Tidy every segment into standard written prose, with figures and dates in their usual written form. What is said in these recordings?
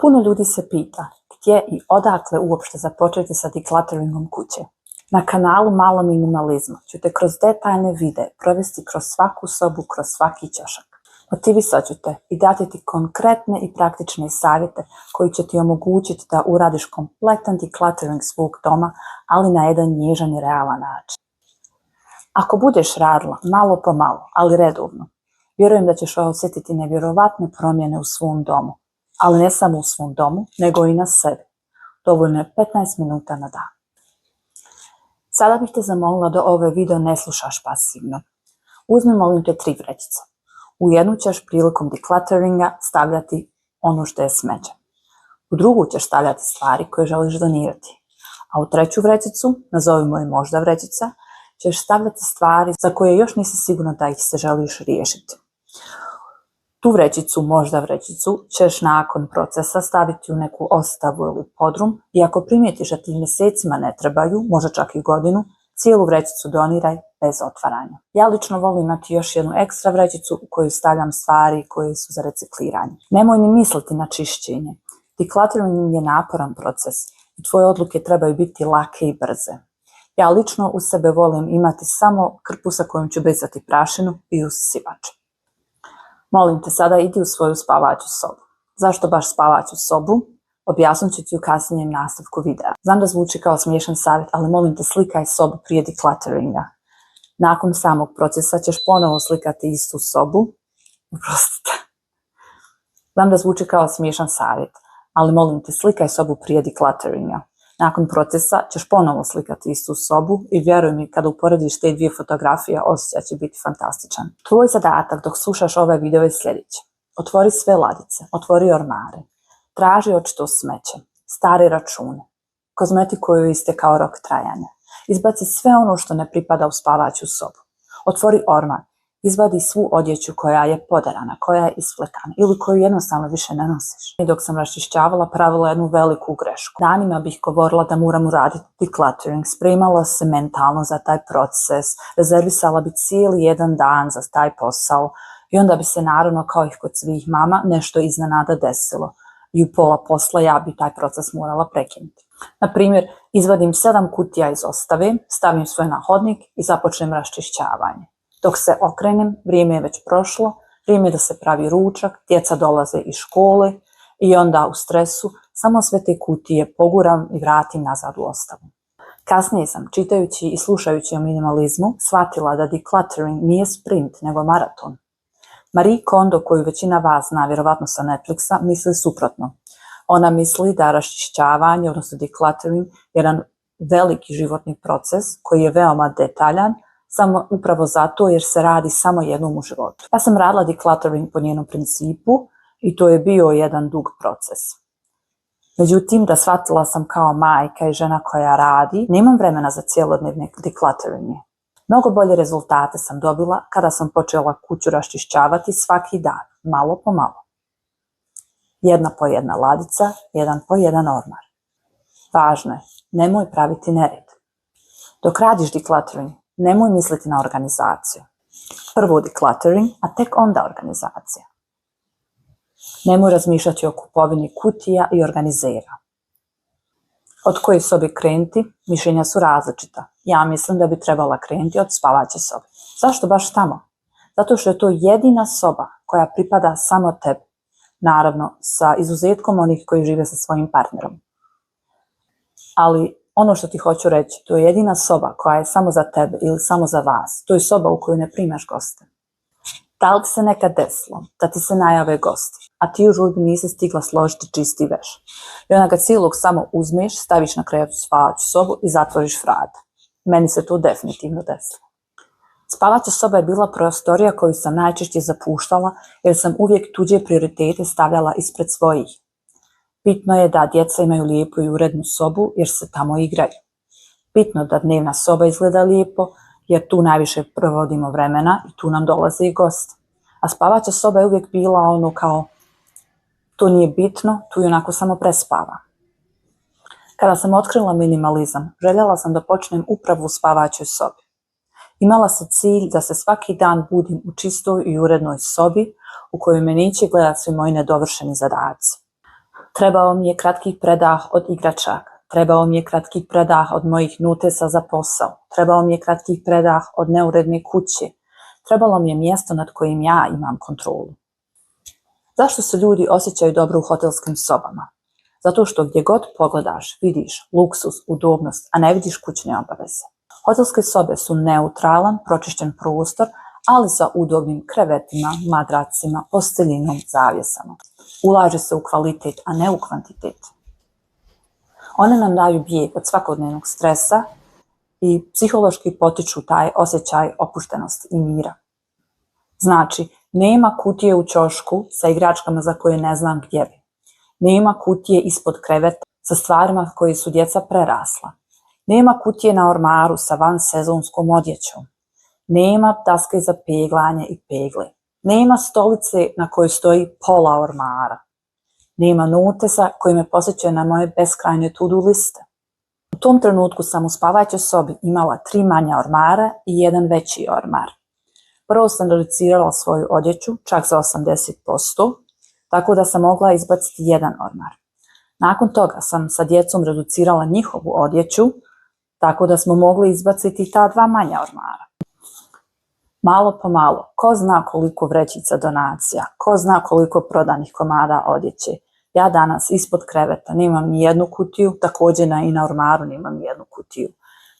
Puno ljudi se pita gdje i odakle uopšte započeti sa declutteringom kuće. Na kanalu Malo minimalizma ću te kroz detaljne videe provesti kroz svaku sobu, kroz svaki ćošak. Motivisat ću te i dati ti konkretne i praktične savjete koji će ti omogućiti da uradiš kompletan decluttering svog doma, ali na jedan nježan i realan način. Ako budeš radila malo po malo, ali redovno, vjerujem da ćeš osjetiti nevjerovatne promjene u svom domu, ali ne samo u svom domu, nego i na sebi. Dovoljno je 15 minuta na dan. Sada bih te zamolila da ovaj video ne slušaš pasivno. Uzmi molim te 3 vrećice. U jednu ćeš prilikom declutteringa stavljati ono što je smeće. U drugu ćeš stavljati stvari koje želiš donirati. A u treću vrećicu, nazovimo je možda vrećica, ćeš stavljati stvari za koje još nisi sigurna da ih se želiš riješiti. Tu vrećicu, možda vrećicu, ćeš nakon procesa staviti u neku ostavu ili podrum i ako primijetiš da ti mjesecima ne trebaju, možda čak i godinu, cijelu vrećicu doniraj bez otvaranja. Ja lično volim imati još jednu ekstra vrećicu u koju stavljam stvari koje su za recikliranje. Nemoj ni misliti na čišćenje. Decluttering je naporan proces i tvoje odluke trebaju biti lake i brze. Ja lično u sebe volim imati samo krpu sa kojom ću brisati prašinu i usisivač. Molim te, sada idi u svoju spavaću sobu. Zašto baš spavaću sobu? Objasnit ću ti u kasnijem nastavku videa. Znam da zvuči kao smiješan savjet, ali molim te, slikaj sobu prije declutteringa. Nakon samog procesa ćeš ponovo slikati istu sobu. Oprostite. Znam da zvuči kao smiješan savjet, ali molim te, slikaj sobu prije declutteringa. Nakon procesa ćeš ponovo slikati istu sobu i vjeruj mi, kada uporediš te 2 fotografije, osjećaj će biti fantastičan. Tvoj zadatak dok slušaš ovaj video je sljedeći. Otvori sve ladice, otvori ormare, traži očito smeće, stare račune, kozmetiku koju je istekao rok trajanja. Izbaci sve ono što ne pripada u spavaću sobu. Otvori ormar, izvadi svu odjeću koja je poderana, koja je isflekana ili koju jednostavno više ne nosiš. I dok sam raščišćavala, pravila jednu veliku grešku. Danima bih govorila da moram uraditi decluttering, spremala se mentalno za taj proces, rezervisala bi cijeli jedan dan za taj posao i onda bi se naravno, kao i kod svih mama, nešto iznenada desilo. I u pola posla ja bi taj proces morala prekinuti. Na primjer, izvadim 7 kutija iz ostave, stavim sve na hodnik i započnem raščišćavanje. Dok se okrenem, vrijeme je već prošlo, vrijeme je da se pravi ručak, djeca dolaze iz škole i onda u stresu samo sve te kutije poguram i vratim nazad u ostavu. Kasnije sam, čitajući i slušajući o minimalizmu, shvatila da decluttering nije sprint, nego maraton. Marie Kondo, koju većina vas zna vjerovatno sa Netflixa, misli suprotno. Ona misli da raščišćavanje, odnosno decluttering, je jedan veliki životni proces koji je veoma detaljan, samo upravo zato jer se radi samo jednom u životu. Ja sam radila decluttering po njenom principu i to je bio jedan dug proces. Međutim, da shvatila sam kao majka i žena koja radi, nemam vremena za cjelodnevne declutteringe. Mnogo bolje rezultate sam dobila kada sam počela kuću raščišćavati svaki dan, malo po malo. Jedna po jedna ladica, jedan po jedan ormar. Važno je, nemoj praviti nered. Dok radiš decluttering, nemoj misliti na organizaciju. Prvo decluttering, a tek onda organizacija. Nemoj razmišljati o kupovini kutija i organizera. Od koje sobe krenuti, mišljenja su različita. Ja mislim da bi trebala krenuti od spavaće sobe. Zašto baš tamo? Zato što je to jedina soba koja pripada samo tebi. Naravno, sa izuzetkom onih koji žive sa svojim partnerom. Ali ono što ti hoću reći, to je jedina soba koja je samo za tebe ili samo za vas. To je soba u koju ne primaš goste. Da li ti se nekad desilo da ti se najave gosti, a ti u žurbi nisi stigla složiti čisti veš? I onda ga cijelog samo uzmeš, staviš na krevet u spavaću sobu i zatvoriš vrata. Meni se to definitivno desilo. Spavaća soba je bila prostorija koju sam najčešće zapuštala jer sam uvijek tuđe prioritete stavljala ispred svojih. Bitno je da djeca imaju lijepu i urednu sobu jer se tamo igraju. Bitno da dnevna soba izgleda lijepo jer tu najviše provodimo vremena i tu nam dolaze i gosti. A spavaća soba je uvijek bila ono kao, to nije bitno, tu i onako samo prespava. Kada sam otkrila minimalizam, željela sam da počnem upravo u spavaćoj sobi. Imala sam cilj da se svaki dan budim u čistoj i urednoj sobi u kojoj me neće gledati svi moji nedovršeni zadaci. Trebao mi je kratki predah od igračaka. Trebao mi je kratki predah od mojih nutesa za posao. Trebao mi je kratki predah od neuredne kuće. Trebalo mi je mjesto nad kojim ja imam kontrolu. Zašto se ljudi osjećaju dobro u hotelskim sobama? Zato što gdje god pogledaš vidiš luksus, udobnost, a ne vidiš kućne obaveze. Hotelske sobe su neutralan, pročišćen prostor, ali sa udobnim krevetima, madracima, posteljinom, zavjesama. Ulaže se u kvalitet, a ne u kvantitet. One nam daju bijeg od svakodnevnog stresa i psihološki potiču taj osjećaj opuštenosti i mira. Znači, nema kutije u ćošku sa igračkama za koje ne znam gdje bi. Nema kutije ispod kreveta sa stvarima koje su djeca prerasla. Nema kutije na ormaru sa vansezonskom odjećom. Nema daske za peglanje i pegle. Nema stolice na kojoj stoji pola ormara. Nema notesa koji me posjećaju na moje beskrajne to-do liste. U tom trenutku sam u spavaćoj sobi imala 3 manja ormara i 1 veći ormar. Prvo sam reducirala svoju odjeću, čak za 80%, tako da sam mogla izbaciti 1 ormar. Nakon toga sam sa djecom reducirala njihovu odjeću, tako da smo mogli izbaciti ta 2 manja ormara. Malo po malo, ko zna koliko vrećica donacija, ko zna koliko prodanih komada odjeće. Ja danas ispod kreveta nemam ni jednu kutiju, također i na ormaru nemam ni jednu kutiju.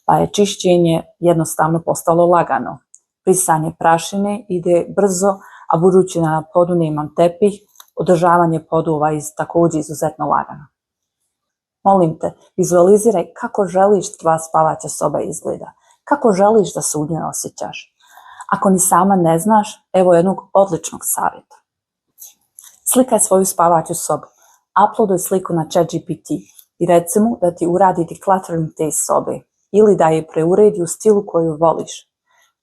Pa je čišćenje jednostavno postalo lagano. Brisanje prašine ide brzo, a budući na podu nemam tepih, održavanje podova je također izuzetno lagano. Molim te, vizualiziraj kako želiš da tvoja spavaća soba izgleda, kako želiš da se u njoj osjećaš. Ako ni sama ne znaš, evo jednog odličnog savjeta. Slikaj svoju spavaću sobu, uploaduj sliku na ChatGPT i reci mu da ti uradi decluttering te sobe ili da je preuredi u stilu koju voliš.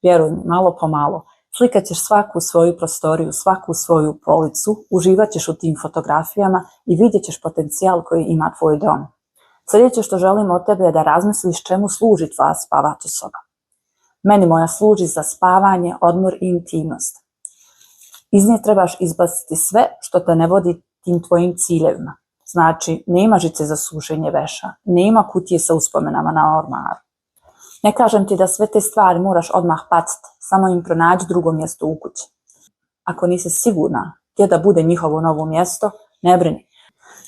Vjeruj mi, malo po malo, slikat ćeš svaku svoju prostoriju, svaku svoju policu, uživat ćeš u tim fotografijama i vidjet ćeš potencijal koji ima tvoj dom. Sljedeće što želim od tebe je da razmisliš čemu služi tvoja spavaća soba. Meni moja služi za spavanje, odmor i intimnost. Iz nje trebaš izbaciti sve što te ne vodi tim tvojim ciljevima. Znači, nema žice za sušenje veša, nema kutije sa uspomenama na ormaru. Ne kažem ti da sve te stvari moraš odmah baciti, samo im pronađi drugo mjesto u kući. Ako nisi sigurna gdje da bude njihovo novo mjesto, ne brini.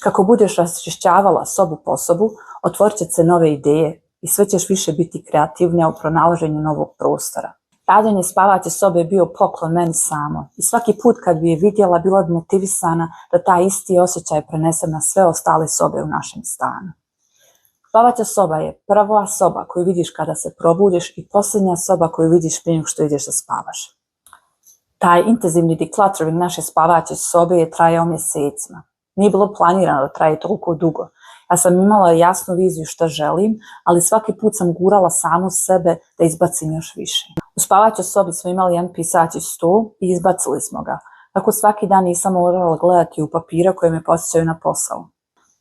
Kako budeš raščišćavala sobu po sobu, otvorit će se nove ideje i sve ćeš više biti kreativnija u pronalaženju novog prostora. Rađenje spavaće sobe je bio poklon meni samo i svaki put kad bi je vidjela bila bi motivisana da taj isti osjećaj prenesem na sve ostale sobe u našem stanu. Spavaća soba je prva soba koju vidiš kada se probudiš i posljednja soba koju vidiš prije nego što ideš da spavaš. Taj intenzivni decluttering naše spavaće sobe je trajao mjesecima. Nije bilo planirano da traje toliko dugo. Ja sam imala jasnu viziju što želim, ali svaki put sam gurala samu sebe da izbacim još više. U spavaćoj sobi smo imali jedan pisaći stol i izbacili smo ga. Tako svaki dan nisam morala gledati u papira koje me podsjećaju na posao.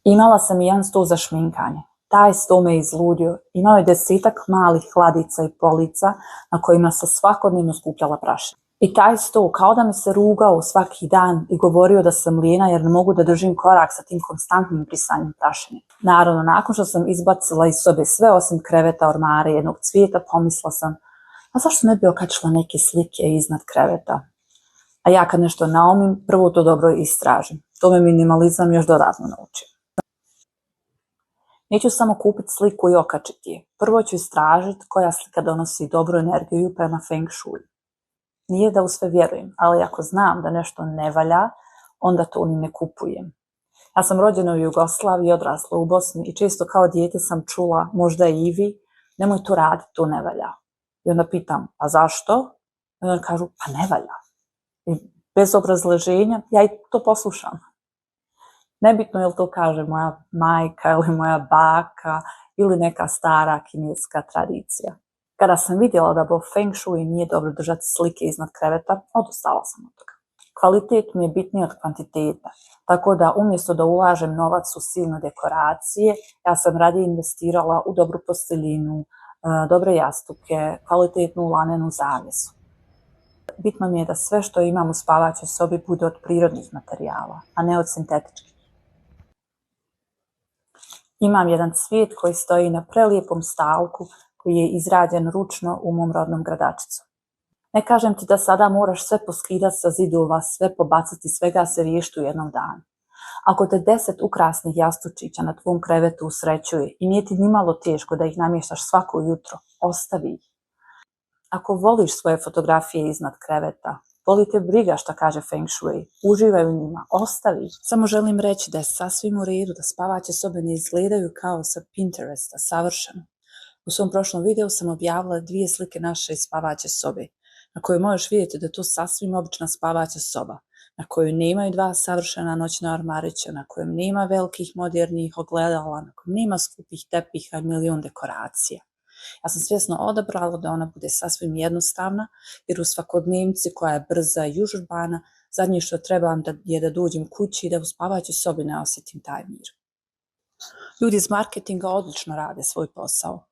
Imala sam i jedan stol za šminkanje. Taj stol me izludio. Imao je 10-ak malih hladica i polica na kojima se svakodnevno skupljala prašina. I taj stol kao da mi se rugao svaki dan i govorio da sam lijena jer ne mogu da držim korak sa tim konstantnim brisanjem prašine. Naravno, nakon što sam izbacila iz sobe sve osim kreveta, ormara i jednog cvijeta, pomislila sam, a zašto ne bi okačila neke slike iznad kreveta? A ja kad nešto naumim, prvo to dobro istražim. To me minimalizam još dodatno naučio. Neću samo kupiti sliku i okačiti je. Prvo ću istražiti koja slika donosi dobru energiju prema Feng Shui. Nije da u sve vjerujem, ali ako znam da nešto ne valja, onda to ni ne kupujem. Ja sam rođena u Jugoslaviji i odrasla u Bosni i često kao dijete sam čula, možda i vi, nemoj to raditi, to ne valja. I onda pitam, a zašto? I onda kažu, pa ne valja. I bez obrazloženja, ja i to poslušam. Nebitno je li to kaže moja majka ili moja baka ili neka stara kineska tradicija. Kada sam vidjela da po Feng Shui nije dobro držati slike iznad kreveta, odustala sam od toga. Kvalitet mi je bitniji od kvantiteta, tako da umjesto da ulažem novac u silne dekoracije, ja sam radije investirala u dobru posteljinu, dobre jastuke, kvalitetnu lanenu zavjesu. Bitno mi je da sve što imam u spavaćoj sobi bude od prirodnih materijala, a ne od sintetičkih. Imam jedan cvijet koji stoji na prelijepom stalku koji je izrađen ručno u mom rodnom Gradačcu. Ne kažem ti da sada moraš sve poskidati sa zidova, sve pobacati, svega se riješiti u jednom danu. Ako te 10 ukrasnih jastučića na tvom krevetu usrećuje i nije ti nimalo teško da ih namještaš svako jutro, ostavi ih. Ako voliš svoje fotografije iznad kreveta, voli te briga šta kaže Feng Shui, uživaj u njima, ostavi ih. Samo želim reći da je sasvim u redu da spavaće sobe ne izgledaju kao sa Pinteresta, savršeno. U svom prošlom videu sam objavila 2 slike naše spavaće sobe, na kojoj možeš vidjeti da je to sasvim obična spavaća soba, na kojoj nemaju 2 savršena noćna ormarića, na kojem nema velikih modernih ogledala, na kojem nema skupih tepiha i milion dekoracija. Ja sam svjesno odabrala da ona bude sasvim jednostavna, jer u svakodnevnici koja je brza i užurbana, zadnje što trebam je da dođem kući i da u spavaćoj sobi ne osjetim taj mir. Ljudi iz marketinga odlično rade svoj posao.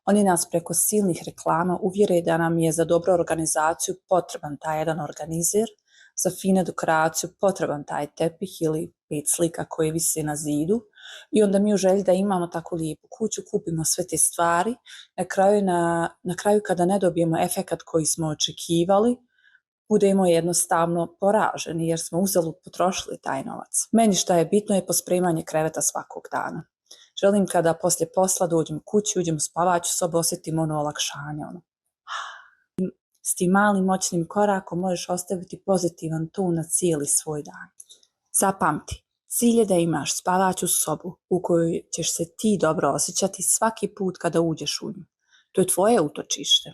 Oni nas preko silnih reklama uvjere da nam je za dobru organizaciju potreban taj jedan organizer, za fine dekoraciju potreban taj tepih ili 5 slika koje vise na zidu, i onda mi u želji da imamo tako lijepu kuću kupimo sve te stvari, na kraju kada ne dobijemo efekat koji smo očekivali, budemo jednostavno poraženi jer smo uzalud potrošili taj novac. Meni šta je bitno je pospremanje kreveta svakog dana. Želim kada poslije posla dođem kući, uđem u spavaću sobu, osjetim ono olakšanje. S tim malim moćnim korakom možeš ostaviti pozitivan ton na cijeli svoj dan. Zapamti, cilj je da imaš spavaću sobu u kojoj ćeš se ti dobro osjećati svaki put kada uđeš u nju. To je tvoje utočište.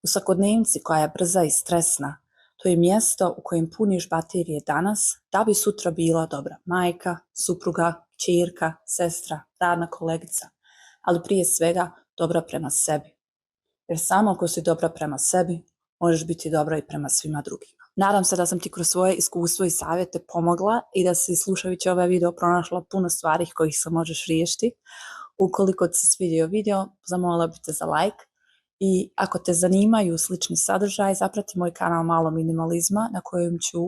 U svakodnevnici koja je brza i stresna, to je mjesto u kojem puniš baterije danas da bi sutra bila dobra majka, supruga, kćerka, sestra, radna kolegica, ali prije svega dobra prema sebi. Jer samo ako si dobra prema sebi, možeš biti dobra i prema svima drugima. Nadam se da sam ti kroz svoje iskustvo i savjete pomogla i da si slušajući ovaj video pronašla puno stvari kojih se možeš riješiti. Ukoliko ti se svidio video, zamolila bih te za like. I ako te zanimaju slični sadržaj, zaprati moj kanal Malo minimalizma na kojem ću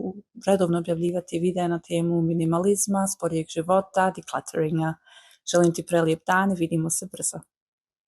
redovno objavljivati videa na temu minimalizma, sporijeg života, declutteringa. Želim ti prelijep dan i vidimo se brzo.